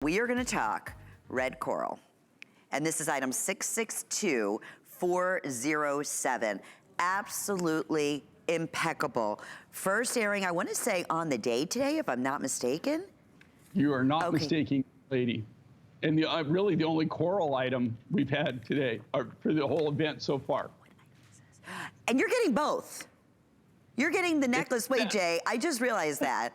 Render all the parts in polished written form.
We are going to talk red coral. And this is item 662407. Absolutely impeccable. First airing, I want to say on the day today, if I'm not mistaken. You are not mistaken, lady. And really the only coral item we've had today for the whole event so far. And you're getting both. You're getting the necklace. Wait, Jay, I just realized that.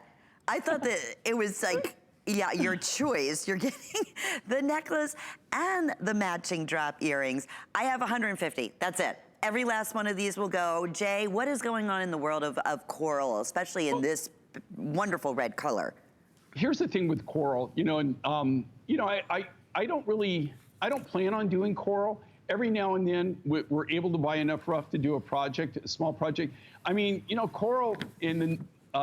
I thought that it was like, yeah, your choice. You're getting the necklace and the matching drop earrings. I have 150. That's it. Every last one of these will go. Jay, what is going on in the world of coral, especially in this wonderful red color? Here's the thing with coral, you know, and you know, I don't plan on doing coral. Every now and then we're able to buy enough rough to do a project, a small project. I mean, you know, coral in the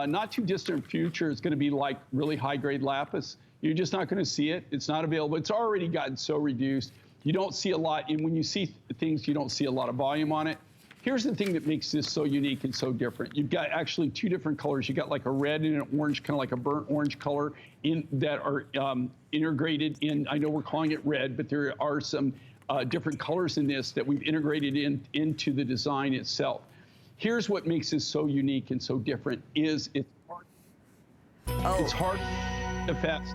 not too distant future is going to be like really high grade lapis. You're just not going to see it. It's not available. It's already gotten so reduced. You don't see a lot, and when you see things, you don't see a lot of volume on it. Here's the thing that makes this so unique and so different. You've got actually two different colors. You got like a red and an orange, kind of like a burnt orange color that are integrated in. I know we're calling it red, but there are some different colors in this that we've integrated into the design itself. Here's what makes this so unique and so different is it's hard. It's hard to fast.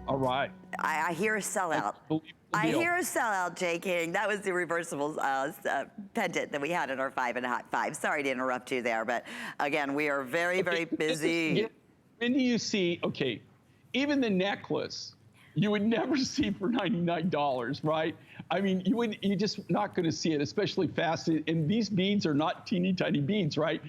All right. I hear a sellout. I hear a sellout, Jay King. That was the reversible pendant that we had in our 5.5. Sorry to interrupt you there, but again, we are very, very busy. When do you see, okay, even the necklace, you would never see for $99, right? I mean, you're just not going to see it, especially faceted. And these beads are not teeny tiny beads, right?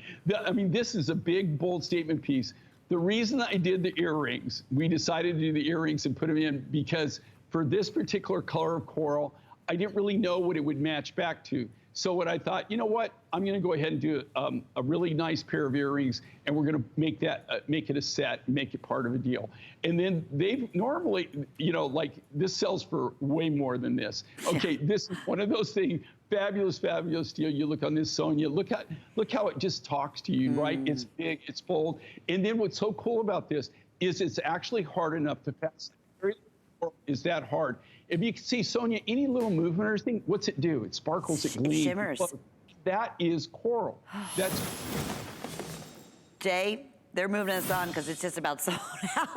I mean, this is a big, bold statement piece. The reason I did the earrings, we decided to do the earrings and put them in because for this particular color of coral, I didn't really know what it would match back to. So what I thought, you know what, I'm going to go ahead and do a really nice pair of earrings, and we're going to make that make it a set, make it part of a deal. And then they've normally, you know, like this sells for way more than this. Okay, this is one of those things. Fabulous, fabulous deal. You look on this, Sonia. Look how it just talks to you, right? It's big, it's bold. And then what's so cool about this is it's actually hard enough to fasten. Is that hard? If you can see, Sonia, any little movement or thing, what's it do? It sparkles, it gleams. Shimmers. That is coral. That's Jay, they're moving us on because it's just about sold out.